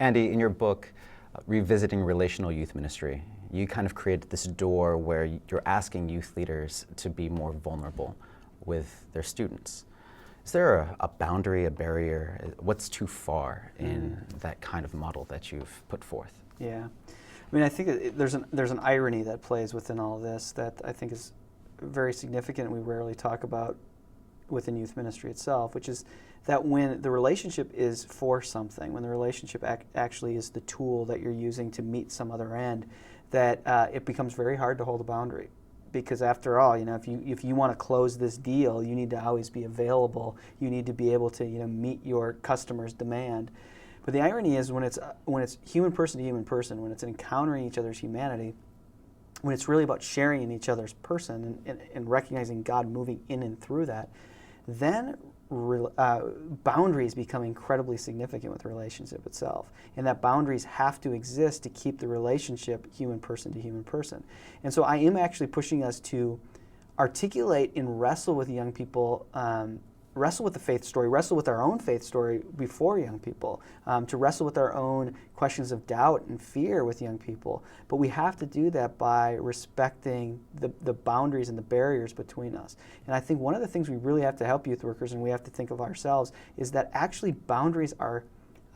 Andy, in your book, Revisiting Relational Youth Ministry, you kind of created this door where you're asking youth leaders to be more vulnerable with their students. Is there a boundary, a barrier? What's too far in that kind of model that you've put forth? Yeah. I mean, I think there's an irony that plays within all of this that I think is very significant and we rarely talk about within youth ministry itself, which is that when the relationship is for something, when the relationship actually is the tool that you're using to meet some other end, that it becomes very hard to hold a boundary. Because after all, if you want to close this deal, you need to always be available. You need to be able to meet your customer's demand. But the irony is when it's human person to human person, when it's encountering each other's humanity, when it's really about sharing in each other's person and recognizing God moving in and through that, then boundaries become incredibly significant with the relationship itself. And that boundaries have to exist to keep the relationship human person to human person. And so I am actually pushing us to articulate and wrestle with young people, wrestle with the faith story, wrestle with our own faith story before young people, to wrestle with our own questions of doubt and fear with young people. But we have to do that by respecting the boundaries and the barriers between us. And I think one of the things we really have to help youth workers, and we have to think of ourselves, is that actually boundaries are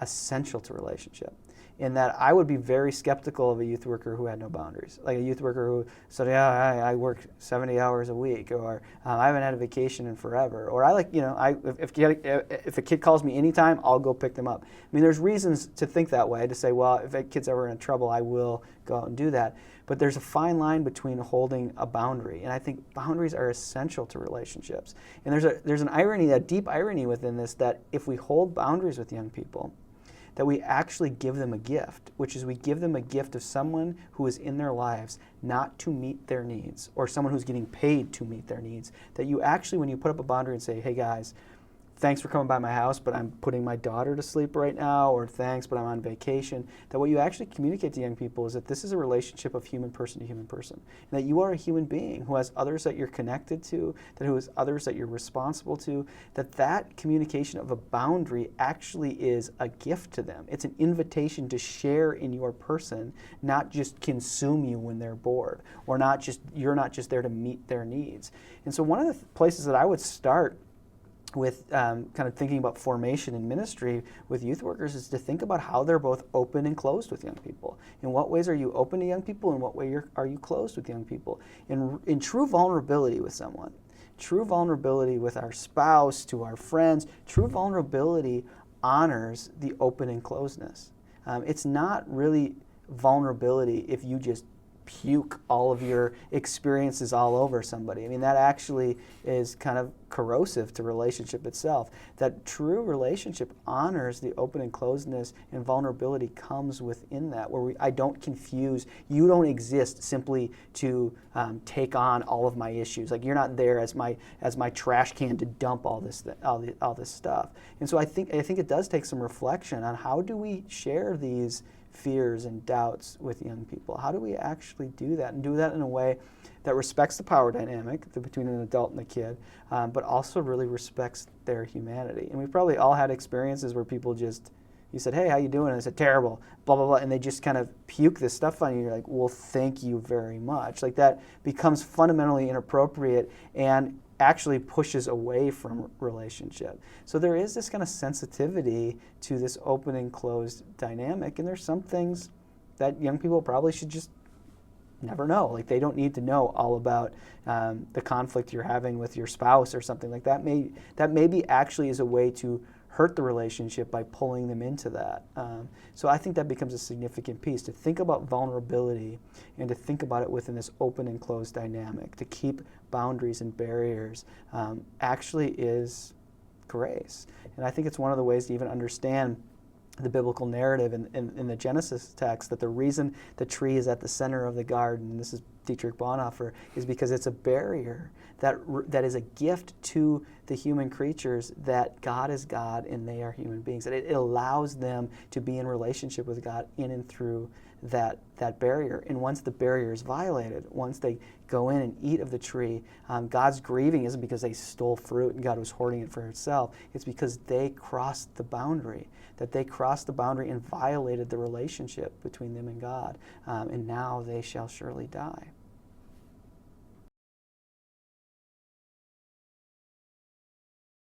essential to relationship. In that I would be very skeptical of a youth worker who had no boundaries. Like a youth worker who said, yeah, I work 70 hours a week, or I haven't had a vacation in forever, or if a kid calls me anytime, I'll go pick them up. I mean, there's reasons to think that way, to say, well, if a kid's ever in trouble, I will go out and do that. But there's a fine line between holding a boundary, and I think boundaries are essential to relationships. And there's an irony, a deep irony within this, that if we hold boundaries with young people, that we actually give them a gift, which is we give them a gift of someone who is in their lives not to meet their needs, or someone who's getting paid to meet their needs. That you actually, when you put up a boundary and say, hey guys, thanks for coming by my house, but I'm putting my daughter to sleep right now, or thanks, but I'm on vacation, that what you actually communicate to young people is that this is a relationship of human person to human person, and that you are a human being who has others that you're connected to, that who has others that you're responsible to, that communication of a boundary actually is a gift to them. It's an invitation to share in your person, not just consume you when they're bored, or you're not just there to meet their needs. And so one of the places that I would start with kind of thinking about formation in ministry with youth workers is to think about how they're both open and closed with young people. In what ways are you open to young people, and what way are you closed with young people? In true vulnerability with someone, true vulnerability with our spouse, to our friends, true vulnerability honors the open and closedness. It's not really vulnerability if you just puke all of your experiences all over somebody. I mean, that actually is kind of corrosive to relationship itself. That true relationship honors the open and closedness, and vulnerability comes within that, where I don't confuse, you don't exist simply to take on all of my issues. Like, you're not there as my trash can to dump all this stuff. And so I think it does take some reflection on how do we share these fears and doubts with young people. How do we actually do that, and do that in a way that respects the power dynamic between an adult and a kid, but also really respects their humanity? And we've probably all had experiences where people you said, hey, how you doing? And I said, terrible, blah, blah, blah, and they just kind of puke this stuff on you. You're like, well, thank you very much. Like, that becomes fundamentally inappropriate and actually pushes away from relationship. So there is this kind of sensitivity to this open and closed dynamic, and there's some things that young people probably should just never know. Like, they don't need to know all about the conflict you're having with your spouse or something like that. Maybe actually is a way to hurt the relationship by pulling them into that. So I think that becomes a significant piece, to think about vulnerability and to think about it within this open and closed dynamic, to keep boundaries and barriers actually is grace. And I think it's one of the ways to even understand the biblical narrative in the Genesis text, that the reason the tree is at the center of the garden, and this is Dietrich Bonhoeffer, is because it's a barrier that is a gift to the human creatures, that God is God and they are human beings, that it allows them to be in relationship with God in and through that barrier. And once the barrier is violated, once they go in and eat of the tree, God's grieving isn't because they stole fruit and God was hoarding it for himself. It's because they crossed the boundary, that they crossed the boundary and violated the relationship between them and God. And now they shall surely die.